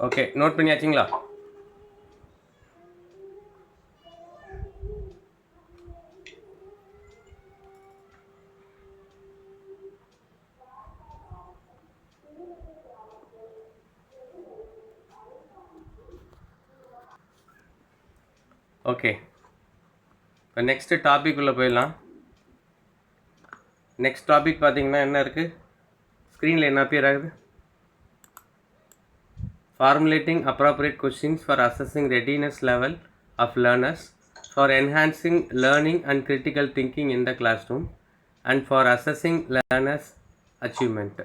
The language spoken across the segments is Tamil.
ஓகே, நோட் பண்ணியாச்சுங்களா? ஓகே, இப்போ நெக்ஸ்ட்டு டாபிக் உள்ள போயிடலாம். நெக்ஸ்ட் டாபிக் பார்த்தீங்கன்னா என்ன இருக்குது, ஸ்க்ரீனில் என்ன அப்பியர் ஆகுது? Formulating appropriate questions for assessing readiness level of learners, for enhancing learning and critical thinking in the classroom, and for assessing learners' achievement.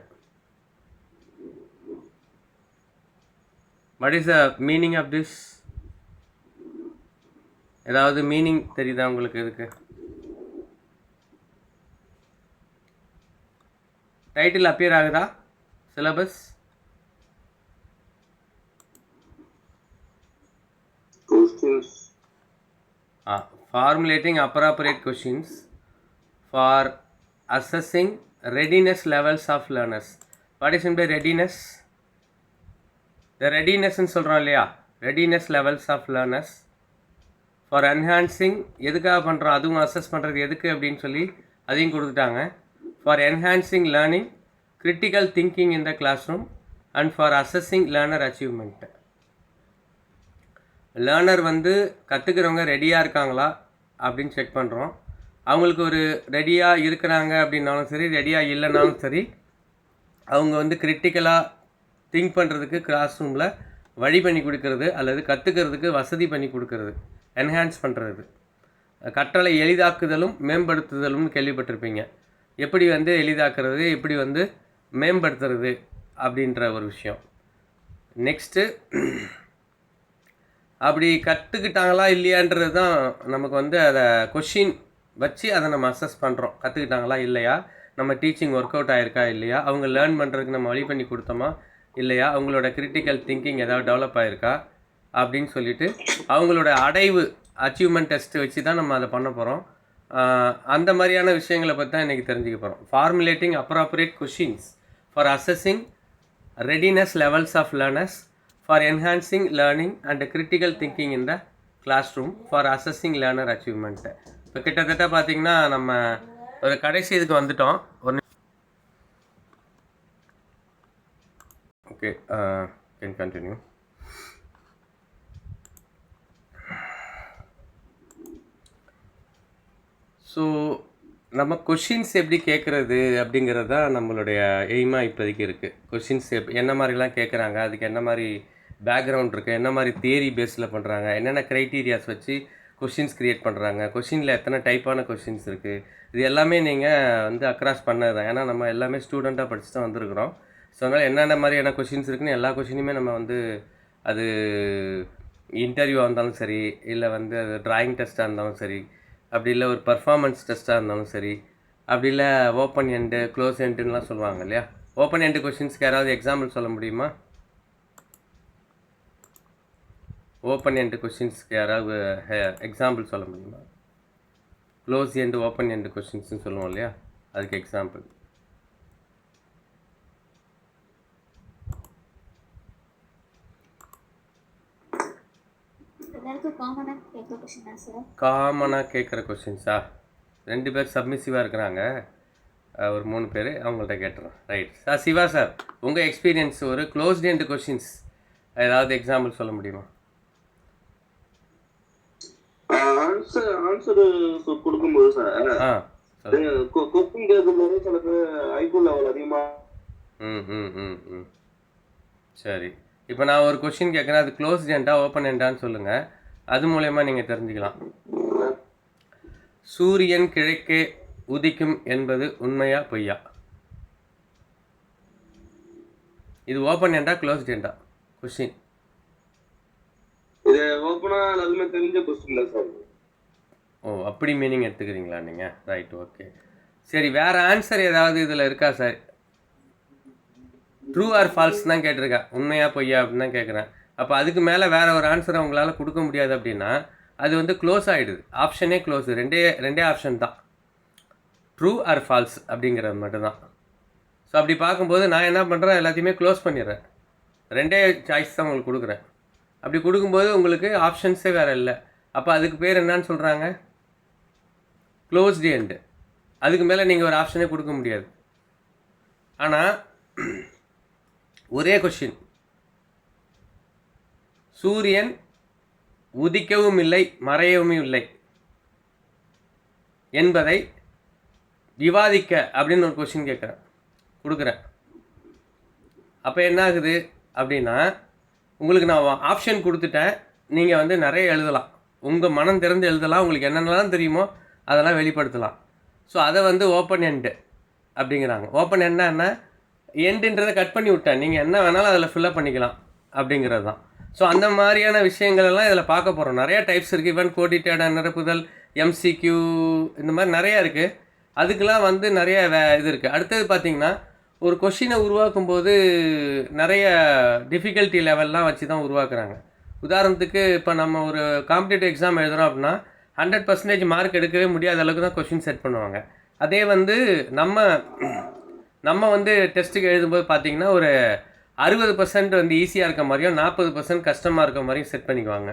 What is the meaning of this? ஏதாவது மீனிங் தெரியுதா உங்களுக்கு? இதுக்கு டைட்டில் அப்பியர் ஆகுதா? Syllabus formulating appropriate questions for assessing readiness levels of learners. What is meant by readiness? The readiness ன்னு சொல்கிறோம் இல்லையா, readiness levels of learners for enhancing, எதுக்காக பண்ணுறோம், அதுவும் அசஸ் பண்ணுறது எதுக்கு அப்படின்னு சொல்லி அதையும் கொடுத்துட்டாங்க. For enhancing learning, critical thinking in the classroom, and for assessing learner achievement. Learner வந்து கற்றுக்கிறவங்க ரெடியாக இருக்காங்களா அப்படின்னு செக் பண்ணுறோம். அவங்களுக்கு ஒரு ரெடியாக இருக்கிறாங்க அப்படின்னாலும் சரி, ரெடியாக இல்லைனாலும் சரி, அவங்க வந்து கிரிட்டிக்கலாக திங்க் பண்ணுறதுக்கு கிளாஸ் ரூமில் வழி பண்ணி கொடுக்கறது அல்லது கற்றுக்கிறதுக்கு வசதி பண்ணி கொடுக்கறது, என்ஹான்ஸ் பண்ணுறது. கற்றலை எளிதாக்குதலும் மேம்படுத்துதலும்னு கேள்விப்பட்டிருப்பீங்க. எப்படி வந்து எளிதாக்குறது, எப்படி வந்து மேம்படுத்துறது அப்படின்ற ஒரு விஷயம். நெக்ஸ்ட்டு, அப்படி கற்றுக்கிட்டாங்களா இல்லையான்றது தான் நமக்கு வந்து அதை கொஷின் வச்சு அதை நம்ம அசஸ் பண்ணுறோம். கற்றுக்கிட்டாங்களா இல்லையா, நம்ம டீச்சிங் ஒர்க் அவுட் ஆகிருக்கா இல்லையா, அவங்க லேர்ன் பண்ணுறதுக்கு நம்ம வழி பண்ணி கொடுத்தோமா இல்லையா, அவங்களோட கிரிட்டிக்கல் திங்கிங் ஏதாவது டெவலப் ஆகிருக்கா அப்படின்னு சொல்லிட்டு அவங்களோட அடைவு அச்சீவ்மெண்ட் டெஸ்ட்டு வச்சு தான் நம்ம அதை பண்ண போகிறோம். அந்த மாதிரியான விஷயங்களை பற்றி தான் இன்றைக்கி தெரிஞ்சுக்க போகிறோம். Formulating appropriate questions for assessing readiness levels of learners, for enhancing learning and critical thinking in the classroom, for assessing learner achievement. இப்போ கிட்டத்தட்ட பார்த்திங்கன்னா நம்ம ஒரு கடைசி இதுக்கு வந்துட்டோம். Okay, can continue. ஸோ நம்ம கொஷின்ஸ் எப்படி கேட்குறது அப்படிங்கிறது தான் நம்மளுடைய எய்மாக இப்போதைக்கு இருக்குது. கொஷின்ஸ் என்ன மாதிரிலாம் கேட்குறாங்க, அதுக்கு என்ன மாதிரி பேக்ரவுண்ட் இருக்குது, என்ன மாதிரி தியரி பேஸில் பண்ணுறாங்க, என்னென்ன க்ரைட்டீரியாஸ் வச்சு கொஷின்ஸ் க்ரியேட் பண்ணுறாங்க, கொஷினில் எத்தனை டைப்பான கொஷின்ஸ் இருக்குது, இது எல்லாமே நீங்கள் வந்து அக்ராஸ் பண்ணது தான். ஏன்னா நம்ம எல்லாமே ஸ்டூடெண்ட்டாக படித்து தான் வந்திருக்கிறோம். ஸோ அதனால் என்னென்ன மாதிரியான கொஷின்ஸ் இருக்குன்னு எல்லா கொஷினுமே நம்ம வந்து அது இன்டர்வியூவாக இருந்தாலும் சரி, இல்லை வந்து அது ட்ராயிங் டெஸ்ட்டாக இருந்தாலும் சரி, அப்படி இல்லை ஒரு பர்ஃபார்மன்ஸ் டெஸ்ட்டாக இருந்தாலும் சரி, அப்படி இல்லை ஓப்பன் எண்டு க்ளோஸ் எண்டுன்னெலாம் சொல்லுவாங்க இல்லையா. ஓப்பன் எண்டு கொஷின்ஸ்க்கு யாராவது எக்ஸாம்பிள் சொல்ல முடியுமா? ஓப்பன் எண்டு கொஷின்ஸ்க்கு யாராவது எக்ஸாம்பிள் சொல்ல முடியுமா? க்ளோஸ் எண்டு ஓப்பன் எண்டு கொஷின்ஸ்னு சொல்லுவோம் இல்லையா, அதுக்கு எக்ஸாம்பிள். காமனாக கேட்குற கொஷின்ஸா? 2 பேர் சப்மிசிவாக இருக்கிறாங்க, ஒரு 3 பேர், அவங்கள்ட்ட கேட்டுறோம். Right sir. சிவா சார், உங்கள் எக்ஸ்பீரியன்ஸ் ஒரு க்ளோஸ்ட் எண்டு கொஷின்ஸ் ஏதாவது எக்ஸாம்பிள் சொல்ல முடியுமா? ஆன்சர் கொடுக்கும்போது சார் கொஸ்டின் கேட்கும்போது சிலருக்கு ஐக்யூ லெவல் அதிகமா. சரி, இப்போ நான் ஒரு கொஸ்டின் கேட்குறேன், அது க்ளோஸ் எண்டா ஓப்பன் எண்டான்னு சொல்லுங்கள், அது மூலயமா நீங்கள் தெரிஞ்சுக்கலாம். சூரியன் கிழக்கே உதிக்கும் என்பது உண்மையா பொய்யா? இது ஓப்பன் எண்டா க்ளோஸ்ட் எண்டா கொஸ்டின்? இது ஓப்பனா எல்லாருமே தெரிஞ்ச கொஸ்டின் தான் சார். ஓ, அப்படி மீனிங் எடுத்துக்கிறீங்களா நீங்கள்? Right, okay. சரி, வேறு ஆன்சர் ஏதாவது இதில் இருக்கா சார்? ட்ரூ ஆர் ஃபால்ஸ் தான் கேட்டிருக்கேன், உண்மையா பொய்யா அப்படின்னு தான் கேட்குறேன். அப்போ அதுக்கு மேலே வேறு ஒரு ஆன்சரை உங்களால் கொடுக்க முடியாது அப்படின்னா அது வந்து க்ளோஸ் ஆகிடுது. ஆப்ஷனே க்ளோஸு. ரெண்டே ஆப்ஷன் தான், ட்ரூ ஆர் ஃபால்ஸ் அப்படிங்கிறது மட்டும்தான். ஸோ அப்படி பார்க்கும்போது நான் என்ன பண்ணுறேன், எல்லாத்தையுமே க்ளோஸ் பண்ணிடுறேன். 2 சாய்ஸ் தான் உங்களுக்கு கொடுக்குறேன். அப்படி கொடுக்கும்போது உங்களுக்கு ஆப்ஷன்ஸே வேறு இல்லை. அப்போ அதுக்கு பேர் என்னன்னு சொல்கிறாங்க? Closed end. அதுக்கு மேலே நீங்கள் ஒரு ஆப்ஷனே கொடுக்க முடியாது. ஆனால் ஒரே கொஷின், சூரியன் உதிக்கவும் இல்லை மறையவும் இல்லை என்பதை விவாதிக்க அப்படின்னு ஒரு கொஷின் கொடுக்குறேன். அப்போ என்ன ஆகுது அப்படின்னா, உங்களுக்கு நான் ஆப்ஷன் கொடுத்துட்டேன். நீங்கள் வந்து நிறைய எழுதலாம், உங்கள் மனம் திறந்து எழுதலாம், உங்களுக்கு என்னென்னலாம் தெரியுமோ அதெல்லாம் வெளிப்படுத்தலாம். ஸோ அதை வந்து ஓப்பன் எண்டு அப்படிங்கிறாங்க. ஓப்பன் என்னன்னா, எண்டுன்றதை கட் பண்ணி விட்டேன், நீங்கள் என்ன வேணாலும் அதில் ஃபில்லப் பண்ணிக்கலாம் அப்படிங்கிறது தான். ஸோ அந்த மாதிரியான விஷயங்கள் எல்லாம் இதில் பார்க்க போகிறோம். நிறையா டைப்ஸ் இருக்குது. ஈவன் கோடிட்டேட் நிரப்புதல், எம்சிக்யூ, இந்த மாதிரி நிறையா இருக்குது. அதுக்கெலாம் வந்து நிறைய இது இருக்குது. அடுத்தது பார்த்திங்கன்னா, ஒரு கொஷினை உருவாக்கும் போது நிறைய டிஃபிகல்ட்டி லெவல்லாம் வச்சு தான் உருவாக்குறாங்க. உதாரணத்துக்கு இப்போ நம்ம ஒரு காம்படிட்டிவ் எக்ஸாம் எழுதுகிறோம் அப்படின்னா 100% மார்க் எடுக்கவே முடியாத அளவுக்கு தான் கொஷின் செட் பண்ணுவாங்க. அதே வந்து நம்ம வந்து டெஸ்ட்டுக்கு எழுதும்போது பார்த்திங்கன்னா ஒரு 60% வந்து ஈஸியாக இருக்க மாதிரியும் 40% கஷ்டமாக இருக்க மாதிரியும் செட் பண்ணிக்குவாங்க.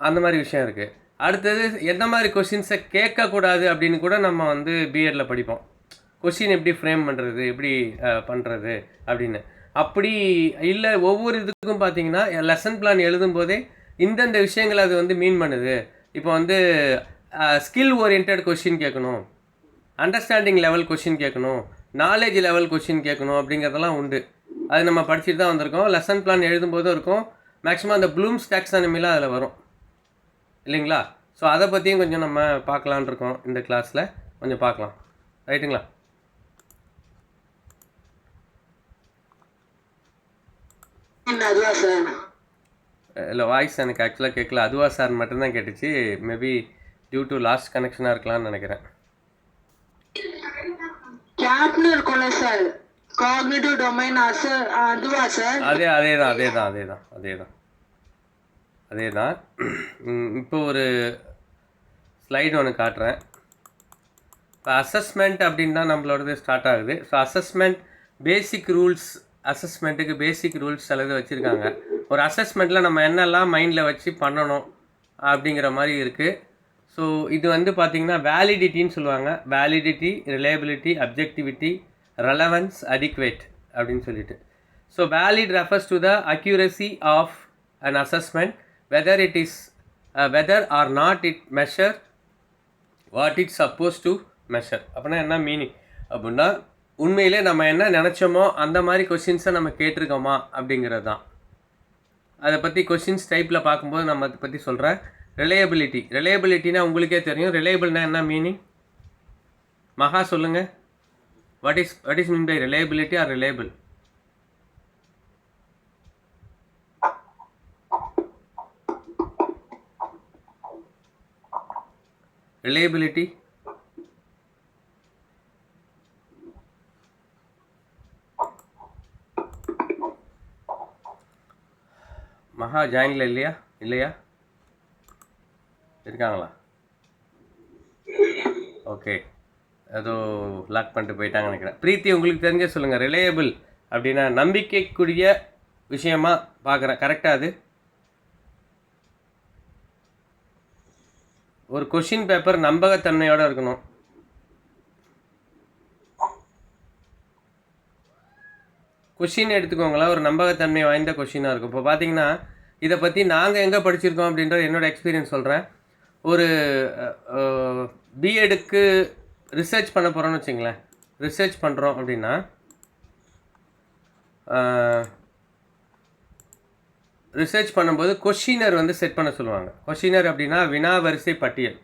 அந்த மாதிரி விஷயம் இருக்குது. அடுத்தது எந்த மாதிரி கொஷின்ஸை கேட்கக்கூடாது அப்படின்னு கூட நம்ம வந்து பிஎட்டில் படிப்போம். கொஷின் எப்படி ஃப்ரேம் பண்ணுறது, எப்படி பண்ணுறது அப்படின்னு. அப்படி இல்லை, ஒவ்வொரு இதுக்கும் பார்த்தீங்கன்னா லெசன் பிளான் எழுதும்போதே இந்தந்த விஷயங்கள் அது வந்து மீன் பண்ணுது. இப்போ வந்து ஸ்கில் ஓரியன்ட் கொஷின் கேட்கணும், அண்டர்ஸ்டாண்டிங் லெவல் கொஷின் கேட்கணும், நாலேஜ் லெவல் கொஷின் கேட்கணும் அப்படிங்கிறதெல்லாம் உண்டு. அது நம்ம படிச்சுட்டு தான் வந்திருக்கோம். லெசன் பிளான் எழுதும்போதும் இருக்கும். மேக்ஸிமம் அந்த ப்ளூம்ஸ் டாக்ஸானமிலாம் அதில் வரும் இல்லைங்களா? ஸோ அதை பற்றியும் கொஞ்சம் நம்ம பார்க்கலான் இருக்கோம். இந்த கிளாஸில் கொஞ்சம் பார்க்கலாம். ரைட்டுங்களா? இல்லை, வாய்ஸ் எனக்கு ஆக்சுவலாக கேட்கல. அதுவா சார் மட்டும்தான் கேட்டுச்சு. மேபி டியூ டு லாஸ்ட் கனெக்ஷனாக இருக்கலாம்னு நினைக்கிறேன். அதேதான். இப்போ ஒரு ஸ்லைடு ஒன்று காட்டுறேன். இப்போ அசஸ்மெண்ட் அப்படின்னு தான் நம்மளோடது ஸ்டார்ட் ஆகுது. ஸோ அசஸ்மெண்ட் பேசிக் ரூல்ஸ், அசஸ்மெண்ட்டுக்கு பேசிக் ரூல்ஸ் அல்லது வச்சுருக்காங்க. ஒரு அசஸ்மெண்ட்டில் நம்ம என்னெல்லாம் மைண்டில் வச்சு பண்ணணும் அப்படிங்கிற மாதிரி இருக்குது. ஸோ இது வந்து பார்த்திங்கன்னா வேலிடிட்டின்னு சொல்லுவாங்க. Validity, reliability, objectivity, relevance, adequate அப்படின்னு சொல்லிட்டு. So valid refers to the accuracy of an assessment, whether or not it measure what it's supposed to measure. அப்படின்னா என்ன மீனிங் அப்படின்னா, உண்மையிலே நம்ம என்ன நினச்சோமோ அந்த மாதிரி கொஷின்ஸை நம்ம கேட்டிருக்கோமா அப்படிங்கிறது தான். அதை பற்றி கொஷின்ஸ் டைப்பில் பார்க்கும்போது நம்ம அதை பற்றி சொல்கிறேன். ரிலையபிலிட்டினா உங்களுக்கே தெரியும். ரிலையபிள்னா என்ன மீனிங்? மகா சொல்லுங்கள். What is mean by reliability R reliable? Reliability மகா ஜாயின்ல இல்லையா இருக்காங்களா? ஓகே, ஏதோ லாக் பண்ணிட்டு போயிட்டாங்கன்னு நினைக்கிறேன். பிரீத்தி, உங்களுக்கு தெரிஞ்ச சொல்லுங்கள். ரிலையபிள் அப்படின்னா நம்பிக்கைக்குரிய விஷயமா பார்க்குறேன். கரெக்டாக? அது ஒரு கொஷின் பேப்பர் நம்பகத்தன்மையோடு இருக்கணும். கொஷின் எடுத்துக்கோங்களேன், ஒரு நம்பகத்தன்மை வாய்ந்த கொஷினாக இருக்கும். இப்போ பார்த்தீங்கன்னா இதை பற்றி நாங்கள் எங்கே படிச்சிருக்கோம் அப்படின்றது என்னோடய எக்ஸ்பீரியன்ஸ் சொல்கிறேன். ஒரு பிஎடுக்கு ரிசர்ச் பண்ண போகிறோன்னு வச்சுங்களேன். ரிசர்ச் பண்ணுறோம் அப்படின்னா ரிசர்ச் பண்ணும்போது கொஷினர் வந்து செட் பண்ண சொல்லுவாங்க. கொஷினர் அப்படின்னா வினாவரிசை பட்டியல்.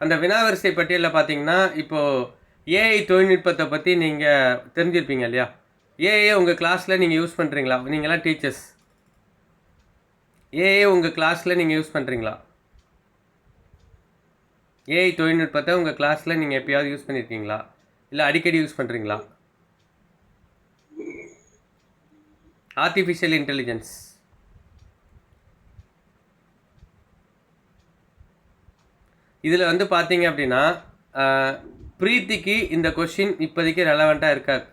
அந்த வினாவரிசை பட்டியலில் பார்த்தீங்கன்னா இப்போது ஏஐ தொழில்நுட்பத்தை பற்றி நீங்கள் தெரிஞ்சிருப்பீங்க இல்லையா? ஏஐ உங்கள் கிளாஸில் நீங்கள் யூஸ் பண்ணுறீங்களா? நீங்களாம் டீச்சர்ஸ், ஏஐ உங்கள் கிளாஸில் நீங்கள் யூஸ் பண்ணுறீங்களா? ஏஐ தொழில்நுட்பத்தை உங்கள் கிளாஸில் நீங்கள் எப்போயாவது யூஸ் பண்ணியிருக்கீங்களா? இல்லை அடிக்கடி யூஸ் பண்ணுறீங்களா? ஆர்டிஃபிஷியல் இன்டெலிஜென்ஸ், இதில் வந்து பார்த்தீங்க அப்படின்னா பிரீத்திக்கு இந்த கொஷின் இப்போதைக்கு ரெலவெண்ட்டாக இருக்காது.